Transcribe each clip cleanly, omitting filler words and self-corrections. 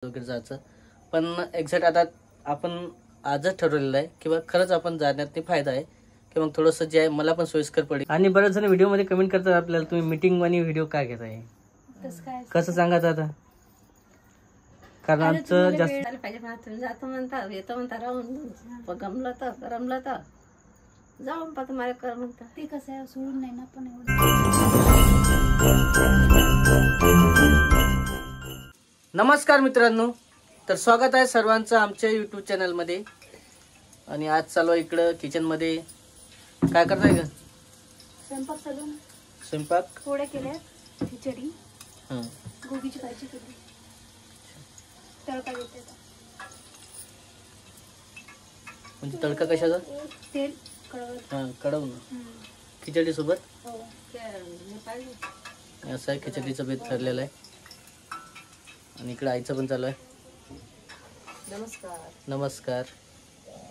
वगैरे जायचं, पण एक्झॅक्ट आता आपण आजच ठरवलेलं आहे किंवा खरंच आपण जाण्यात फायदा आहे किंवा थोडंसं जे आहे मला पण सोयीस्कर पडेल. आणि बरेच जण व्हिडिओमध्ये कमेंट करतात आपल्याला, तुम्ही मीटिंग आणि व्हिडिओ काय घेताय, कसं सांगायचं आता, कारण आमचं जास्त पाहिजे जातो म्हणता येतो म्हणता राहून गमलं तर जाऊन पाहतो मला कर म्हणता ते कसं आहे सोडून नाही ना पण नमस्कार मित्रांनो, तर स्वागत आहे सर्वांचं आमच्या यूट्यूब चॅनलमध्ये. आणि आज चालू आहे इकडं किचनमध्ये. काय करताय ग? स्वयंपाक चालू. स्वयंपाक पोळ्या केल्या, खिचडी, हां, गोबीची भाजी केली, तडका देते. म्हणजे तडका कशाचा? तेल कढवत. हां, कढवून खिचडी सोबत. हो, असं आहे, खिचडीचं बेत ठरलेलं आहे. आणि इकडे आईचं पण चालू आहे. नमस्कार. नमस्कार.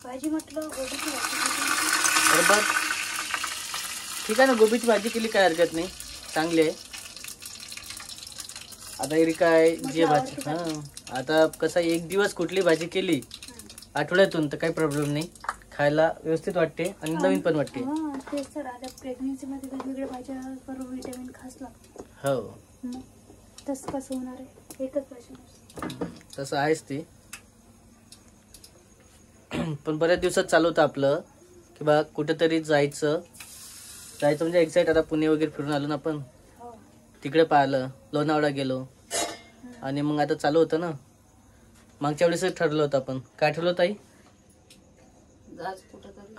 भाजी म्हटलं गोबीची भाजी. बरोबर, ठीक आहे ना, गोबीची भाजी केली काय हरकत नाही, चांगली आहे. आता एरी काय जे भाजी, हां आता कसं एक दिवस कुठली भाजी केली आठवड्यातून तर काही प्रॉब्लेम नाही, खायला व्यवस्थित वाटते आणि नवीन पण वाटते. तेच तर, आता प्रेग्नन्सीमध्ये वेगवेगळ्या भाज्या करून व्हिटॅमिन खास लागतं. हो, तसं कसं होणार आहे, एकच भाजी तसं आहेच ते. पण बऱ्याच दिवसात चालू होतं आपलं की बा कुठेतरी जायचं म्हणजे एक्झॅक्ट आता पुणे वगैरे फिरून आलो ना आपण, तिकडे पाहिलं, लोणावळा गेलो. आणि मग आता चालू होतं ना, मागच्या वेळेस ठरलं होतं आपण. काय ठरलं होतं आई?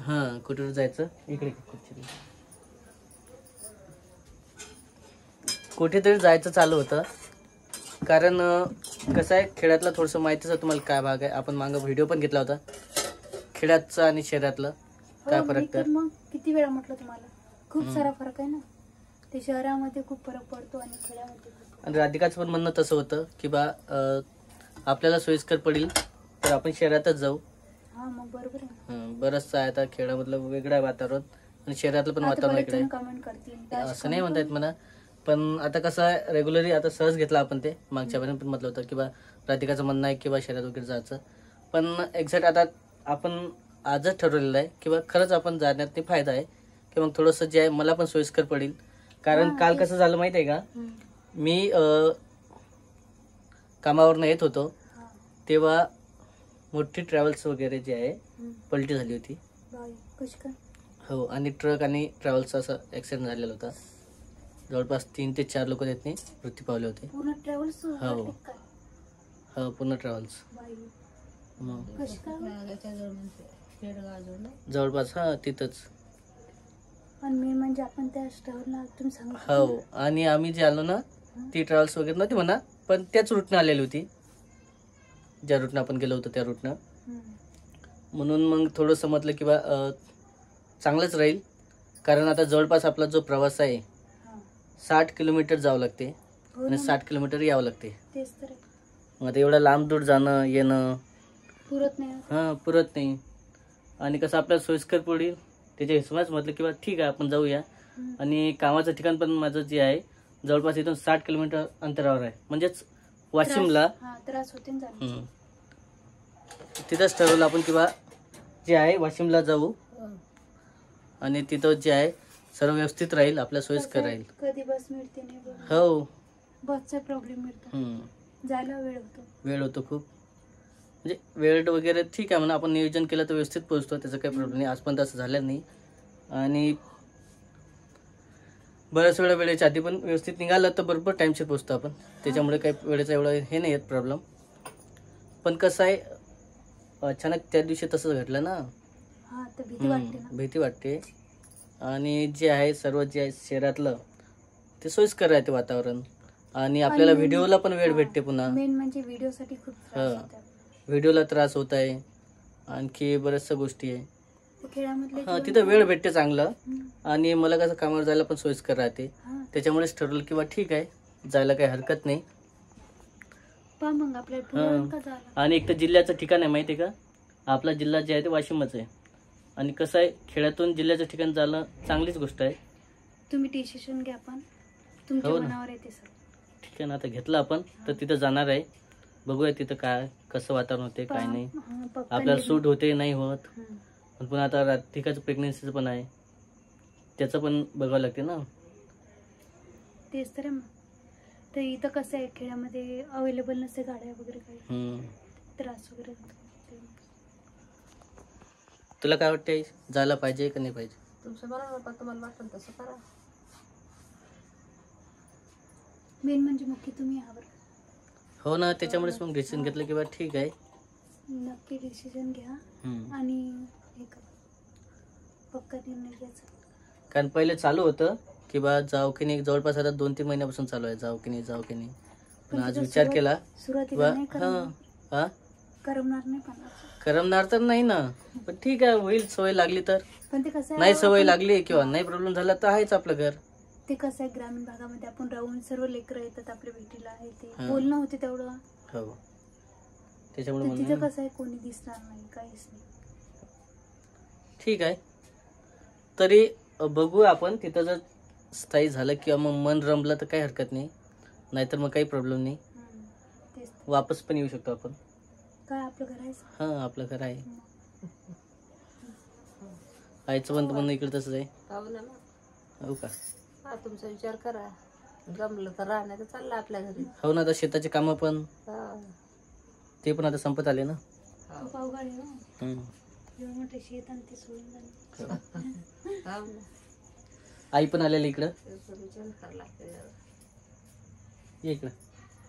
हां, कुठे जायचं, इकडे कुठेतरी जायचं चालू होतं. कारण कसं आहे, खेड्यातलं थोडंसं माहितीच आहे तुम्हाला काय भाग आहे. आपण मागं व्हिडिओ पण घेतला होता खेड्याचं आणि शहरातलं काय फरक. तर मग किती वेळा म्हटलं तुम्हाला, खूप सारा फरक आहे ना. ते शहरामध्ये खूप फरक पडतो आणि खेड्यामध्ये. आणि राधिकाचं पण म्हणणं तसं होतं की बा आपल्याला सोयीस्कर पडेल तर आपण शहरातच जाऊ. मग बरोबर आहे. बरंचसं आहे, आता खेड्यामधलं वेगळं आहे वातावरण आणि शहरातलं पण वातावरण वेगळं आहे. असं नाही म्हणता येत मला, पण आता कसं आहे, रेग्युलरली आता सहज घेतला आपण. ते मागच्यापर्यंत पण म्हटलं होतं की बा राधिकाचं म्हणणं आहे की बा शहरात वगैरे जायचं, पण एक्झॅक्ट आता आपण आजच ठरवलेलं आहे की बा खरंच आपण जाण्यात फायदा आहे किंवा थोडंसं जे आहे मला पण सोयीस्कर पडेल. कारण काल कसं झालं माहिती आहे का, मी कामावरनं येत होतो तेव्हा मोठी ट्रॅव्हल्स वगैरे जे आहे पलटी झाली होती. हो, आणि ट्रक आणि ट्रॅव्हल्सचा असं ॲक्सिडेंट झालेला होता. जवळपास 3 ते 4 लोक त्यातनी मृत्यू पावले होते. पूर्ण ट्रॅव्हल्स? हो, पूर्ण ट्रॅव्हल्स जवळपास. हां, तिथंच. म्हणजे आपण त्या स्टॉलला तुम्ही सांगू. हो, आणि आम्ही जे आलो ना, ती ट्रॅव्हल्स वगैरे नव्हती म्हणा, पण त्याच रूटनं आलेली होती, ज्या रूटनं आपण गेलो होतो त्या रूटनं. म्हणून मग थोडंसं म्हटलं की बा चांगलंच राहील. कारण आता जवळपास आपला जो प्रवास आहे 60 किलोमीटर जावं लागते आणि 60 किलोमीटर यावं लागते. मग आता एवढं लांब दूर जाणं येणं पुरत नाही. हां, पुरत नाही. आणि कसं आपल्याला सोयीस्कर पडेल त्याच्या हिशोबाच म्हटलं की बा ठीक आहे आपण जाऊया. आणि कामाचं ठिकाण पण माझं जे आहे जवळपास इथून 60 किलोमीटर अंतरावर आहे, म्हणजेच वाशिमला. तिथंच ठरवलं आपण की बा जे आहे वाशिमला जाऊ आणि तिथं जे आहे सर्व व्यवस्थित राहील, आपल्या सोयीस्कर राहील. कधी बस मिळते नाही. हो, बसचा प्रॉब्लेम मिळतो, जायला वेळ होतो खूप. म्हणजे वेळ वगैरे ठीक आहे म्हणा, आपण नियोजन केलं तर व्यवस्थित पोहोचतो, त्याचं काही प्रॉब्लेम नाही. आज पण तसं झालं नाही. आणि बऱ्याच वेळेच्या आधी पण व्यवस्थित निघालं तर बरोबर टाईमशीर पोहोचतो आपण, त्याच्यामुळे काही वेळेचा एवढा हे नाही येत प्रॉब्लेम. पण कसं आहे, अचानक त्या दिवशी तसंच घडलं ना, भीती वाटते. आणि जे आहे सर्व जे आहे शहरातलं ते सोयीस्कर राहते वातावरण, आणि आपल्याला व्हिडिओला पण वेळ भेटते. पुन्हा मेन म्हणजे व्हिडिओसाठी खूप त्रास होतो. व्हिडिओला त्रास होत आहे, आणखी बऱ्याचशा गोष्टी आहे. हां, तिथं वेळ भेटते चांगलं. आणि मला कसं कामावर जायला पण सोयीस्कर राहते, त्याच्यामुळेच ठरवलं की बा ठीक आहे जायला काही हरकत नाही. आणि एक तर जिल्ह्याचं ठिकाण आहे माहिती आहे का, आपला जिल्हा जे आहे ते वाशिमच आहे. आणि कसं आहे, खेड्यातून जिल्ह्याचं ठिकाण जाणं चांगलीच गोष्ट आहे. तुम्ही डिसिजन घ्या, पण तुमच्या मनावर येते सर. ठीक आहे ना, आता घेतलं आपण तर तिथं जाणार आहे. बघूया तिथं काय कसं वातावरण होते काय नाही, पप्पा आपल्याला सूट होते नाही होत. हं. पण पुन्हा आता राधिकाचं प्रेग्नेन्सीचं पण आहे, त्याचं पण बघावं लागते ना. तेच तर आहे मग. तर इथं कसं आहे खेड्यामध्ये अवेलेबल नसते गाड्या वगैरे काही, हम्म. त्रास वगैरे होतो. तुला काय वाटते, जायला पाहिजे का नाही पाहिजे? तुमचं बरोबर, पण तुम्हाला वाटतं तसं करा. मेन म्हणजे मुख्य तुम्ही यावर हो ना, त्याच्यामुळेच मग डिसिजन घेतलं की बा ठीक आहे. नक्की डिसिजन घ्या हम्म. आणि हे करा, पक्का निर्णय घ्यायचा. कारण पहिले चालू होतं की बा जाऊ की नाही, जवळपास आता 2-3 महिन्यापासून चालू आहे जाऊ की नाही जाऊ की नाही. पण आज विचार केला सुरुवातीला नाही हा करमणार नाही, पण करमणार तर नाही ना, पण ठीक आहे, होईल सवय लागली तर. पण ते कसं नाही आहे, सवय लागली किंवा नाही प्रॉब्लेम झाला तर आहेच आपलं घर. ते कसं आहे ग्रामीण भागामध्ये आपण राहून सर्व लेकरं येतात आपल्या भेटीला, आहे ते हा. बोलणं होते तेवढं. हो, त्याच्यामुळे तर तिथं म्हणून कसं आहे कोणी दिसणार नाही, काहीच नाही. ठीक आहे. तरी बघू आपण, तिथं जर स्थायी झालं किंवा मग मन रमलं तर काही हरकत नाही, नाहीतर मग काही प्रॉब्लेम नाही, तेच वापस पण येऊ शकतो आपण. काय आपलं घर आहे. हा, आपलं घर आहे. आईचं पण म्हणणं इकडे तसंच आहे. पाहू ना मग. हो का? हा, तुमचा विचार करा, जमलं तर राहणार तर चाललं आपल्या घरी. हो ना, आता शेताचे कामं पण हा. ते पण आता संपत आले ना. खूप अवघड आहे हो. हम्म. एवढं मोठं शेत आणि ते सोडून जाणं. हो ना. आई पण आलेली इकडं. त्याचा विचार करावा लागतो जरा. ये इकडं.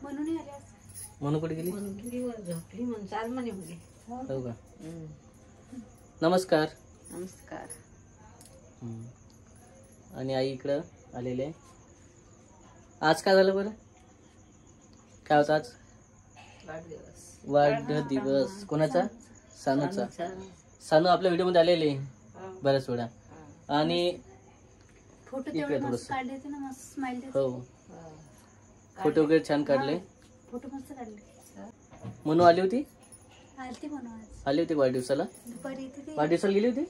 म्हणूनही आले असते. म्हणून कुठे गेली? मुलगीवर झोपली म्हणून चाल म्हणे मुली. हो का? नमस्कार. नमस्कार. हम्म. आणि आई इकडं आलेले आहे. आज काय झालं बरं? काय होतं आज? वाढदिवस. वाढदिवस कोणाचा? सानूचा. चालू. सानू आपल्या व्हिडिओ मध्ये आलेली हा. बऱ्याच वेळा. हा. आणि फोटो इकडे तेवढे थोडंसं. मस्त काढले होते ना, मस्त स्माइल देत. हो, हा. फोटो वगैरे छान काढले. फोटो मस्त काढले. म्हणून आली होती, आलती म्हणून आज आली होती वाढदिवसाला. दुपारी येते ते. वाढदिवसाला गेली होती?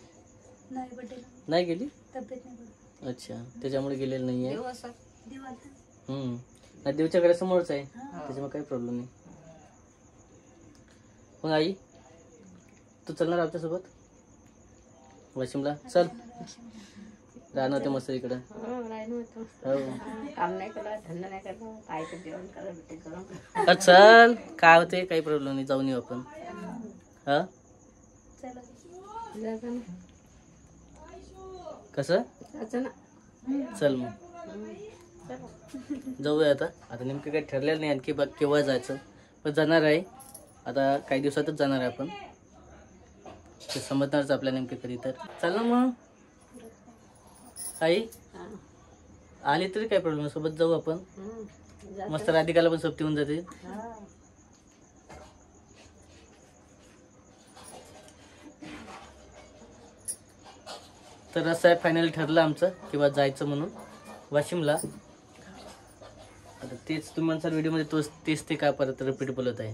नाही बड्डेला नाही गेली. तब्येत नाही बरं. अच्छा, त्याच्यामुळे गेलेलं नाहीये. देऊ असं. देव आलता. हम्म. नाही, देवच्या घरासमोरच आहे, हा. त्याच्यामुळे काही प्रॉब्लेम नाही. मग आई, तू चलणार आमच्यासोबत वाशिमला? चल, राहणार ते मस्त इकडं. हो, राहिलो होतो. हो. काम नाही केलं, धंदा नाही केलं, काय तर जेवण करा भेटे करून. अरे चल, काय होते, काही प्रॉब्लेम नाही, जाऊन येऊ आपण. हा, चला. जायचं ना. कसं? जायचं ना. चल मग चला. जाऊया. आता नेमकं काही ठरलेलं नाही आणखी, बघ केव्हा जायचं, पण जाणार आहे आता, काही दिवसातच जाणार आहे आपण. ते समजणारच आपल्या नेमके कधी तर. चल ना मग आई, हा. आली तरी काही प्रॉब्लेम, सोबत जाऊ आपण. जायचं. मस्त राधिकाला पण सोबती होऊन जाते. हा. तर असं आहे, फायनल ठरलं आमचं किंवा जायचं म्हणून वाशिमला. आता तेच तुम्ही म्हणसाल व्हिडिओमध्ये तेच ते काय परत रिपीट बोलत आहे,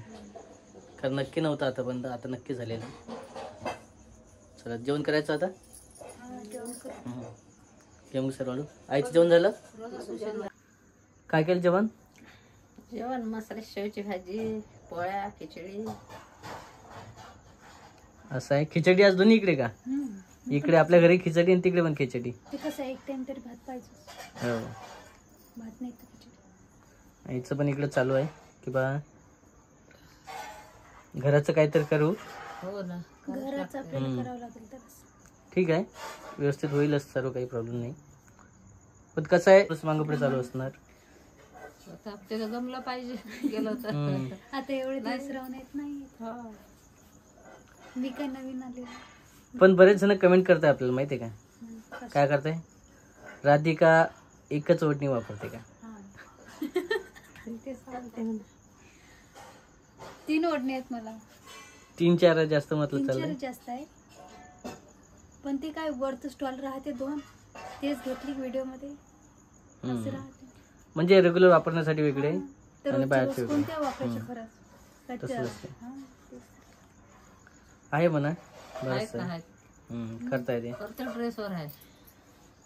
कारण नक्की नव्हतं आतापर्यंत, आता नक्की झालेलं. चला, जेवण करायचं आता. जेवण सर वाढू. आईचं जेवण झालं? काय केलं जेवण? जेवण मसाले शेवची भाजी, पोळ्या, खिचडी. असं आहे, खिचडी आज दोन्ही इकडे का? इकडे आपल्या घरी खिचडी आणि तिकडे पण खिचडी. ते कसं एक टाइम तरी भात पाहिजे. हो, भात नाही तर खिचडी. आईचं पण इकडे चालू आहे की बा घराचं काहीतरी करू. हो ना. घराचं आपल्याला करावं लागेल तर. ठीक आहे, व्यवस्थित होईलच, सर्व काही प्रॉब्लेम नाही. पण कसं आहे, मागं पुढे चालू असणार. आता आपल्याला जमलं पाहिजे गेलो तर. हम्म. आता एवढे दिवस राहून येत नाही. हो. मी काय नवीन आले. पण बरेच जण कमेंट करताय आपल्याला, माहितीये का? काय करताय? राधिका एकच ओढणी वापरते का? ते चालते म्हणा. 3 ओढणी आहेत मला. 3-4 जास्त म्हटलं 3-4 चाललंय. जास्त आहे, पण ते काय वरचं स्टॉल राहते 2, तेच घेतली व्हिडिओ मध्ये. असं राहते. म्हणजे रेग्युलर वापरण्यासाठी वेगळे तर आणि रोजच्या बाहेरचे रोज वेगळे. कोणत्या वापरायच्या खरंच. तसंच असते. हा, तेच. आहे म्हणा, आहेत बरंच ना, आहे. आहेत. करता येते. फक्त ड्रेसवर आहे.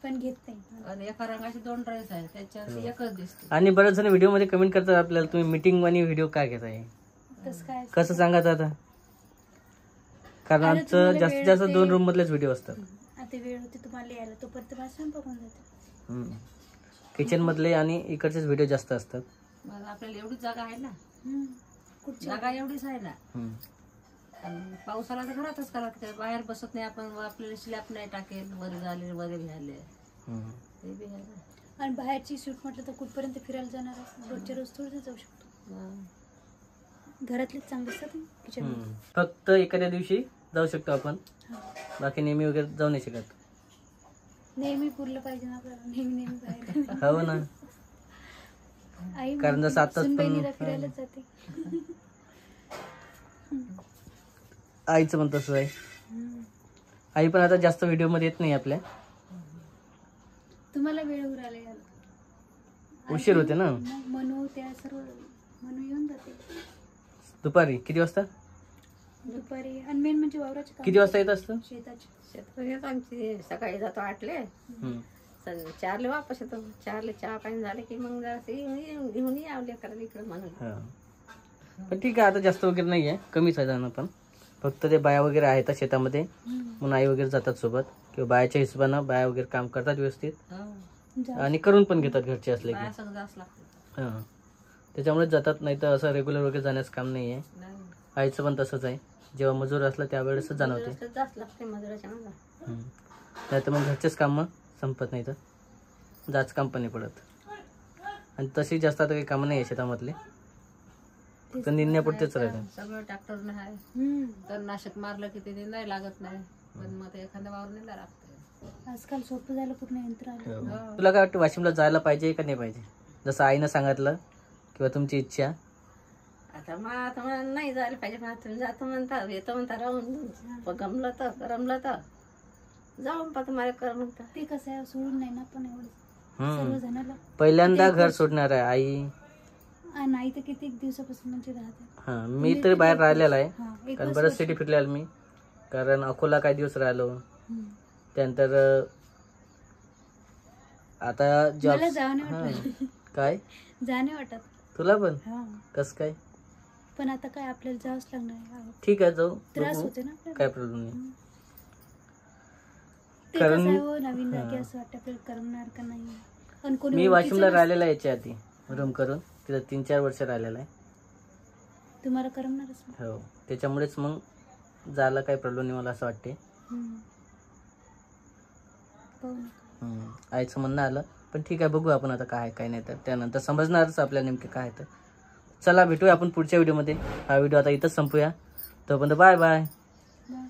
पण घेत नाही. आणि एका रंगाचे 2 ड्रेस आहेत, त्याच्यात एकच दिसते. आणि बरेच जण व्हिडिओ मध्ये कमेंट करतात आपल्याला, तुम्ही मीटिंग आणि व्हिडिओ काय घेताय? तसं काय असतं. कसं सांगायचं आता, कारण अरे आमचं तुम्हाला जास्तीत वेळ जास्त ते- 2 रूम मधलेच व्हिडिओ असतात. आता वेळ होती तुम्हाला यायला, तोपर्यंत माझं स्वयंपाक होऊन जाते. किचन मधले आणि इकडचेच व्हिडिओ जास्त असतात. मग आपल्याला एवढीच जागा आहे ना, कुठची जागा एवढीच आहे ना. हम्म. आणि पाऊस आला तर घरातच करा, काय बाहेर बसत नाही आपण. आपल्याला स्लॅब नाही टाकेल, वर झाले वर घ्यायले, हम्म. ते बी आहे ना. आणि बाहेरची शूट म्हटलं तर कुठपर्यंत फिरायला जाणार आहे? रोजच्या रोज थोडं जाऊ शकतो. हा. घरातलेच चांगले असतात किचन. हम्म. फक्त एखाद्या दिवशी जाऊ शकतो आपण, बाकी नेहमी वगैरे जाऊ नाही शकत. नेहमी पुरलं पाहिजे ना आपल्याला, नेहमी बाहेर. हो ना, आई कारण जसं आताच पण- बहिणीला फिरायलाच जाते. आईचं पण तसं आहे. आई पण आता जास्त व्हिडिओ मध्ये येत नाही आपल्या, तुम्हाला वेळ उरायला यायला उशीर होते ना. मग मनू त्या सर्व मनू येऊन जाते दुपारी किती वाजता, दुपारी. आणि मेन म्हणजे वावराचे काम, किती वाजता येत असतं? शेताचे. शेतकरी आमची सकाळी जातो 8ले, हम्म. 4ले वापस येतो. 4ले चहा पाणी झाले की मग जरा घेऊन यावले करायला इकडे म्हणून. हा. पण ठीक आहे, आता जास्त वगैरे नाही आहे, कमीच आहे जाणं. पण फक्त ते बाया वगैरे आहेत शेतामध्ये, म्हणून आई वगैरे जातात सोबत, किंवा बायाच्या हिशोबानं बाया वगैरे काम करतात व्यवस्थित, जा- आणि करून पण घेतात घरचे असले की. बाया सगळं जास्त लागतं. हा, त्याच्यामुळेच जातात, नाही तर असं रेग्युलर वगैरे जाण्याचं काम नाही आहे. नाही, आईचं पण तसंच आहे, जेव्हा मजूर असलं त्यावेळेसच जाणवते. मजुराचं जास्त लागते मजुराच्या मागं. नाही तर मग घरचेच कामं संपत नाही, तर जास्त काम पण नाही पडत. आणि तशी जास्त आता काही कामं नाही आहे शेतामधले, फक्त निंदण्यापुरतेच राहते. सगळं ट्रॅक्टरनं आहे. तर नाशक मारलं की ते नाही लागत नाही, पण मग ते एखाद्या वावर नेला लागतं. आजकाल सोपं झालं, पूर्ण यंत्र आलं. तुला काय वाटतं, वाशिमला जायला पाहिजे का नाही पाहिजे, जसं आईनं सांगितलं किंवा तुमची इच्छा? आता मला नाही जायला पाहिजे, पण तुम्ही जातो म्हणता, येतो म्हणता, राहून गमलं तर करमलं तर जाऊन पाहतो मला कर म्हणता. ते कसं आहे, सोडून नाही ना पण एवढं हम्म. सर्व जणाला. पहिल्यांदा घर सोडणार आहे आई. आणि आई तर किती दिवसापासून म्हणजे राहते. हा, मी तरी बाहेर राहिलेला आहे, हा, एक कारण वर्ष- बरंच सिटी फिरलेलो मी, कारण अकोला काही दिवस राहिलो. हम्म. त्यानंतर आता जॉब. मला जावं नाही वाटत. काय जा नाही वाटत. तुला पण हा, कस काय? पण आता काय आपल्याला जावंच लागणार आहे. ठीक आहे, जाऊ, त्रास बघू. होते ना आपल्याला. काय प्रॉब्लेम नाही. ते कारण कसं आहे हो, नवीन जागी असं वाटतं आपल्याला करमणार का नाही. पण कोणी मी ओळखीचं वाशिमला नसतं. राहिलेला आहे याच्या आधी, रूम करून तिथं 3-4 वर्ष राहिलेला आहे. तुम्हाला करमणारच नाही. हो, त्याच्यामुळेच मग जायला काही प्रॉब्लेम नाही मला असं वाटते. पाहू ना. आईचं म्हणणं आलं, पण ठीक आहे, बघू आपण आता काय काय नाही, तर त्यानंतर समजणारच आपल्या नेमके काय. तर चला, भेटूया आपण पुढच्या व्हिडिओमध्ये. हा व्हिडिओ आता इथंच संपूया. तोपर्यंत बाय बाय. बाय.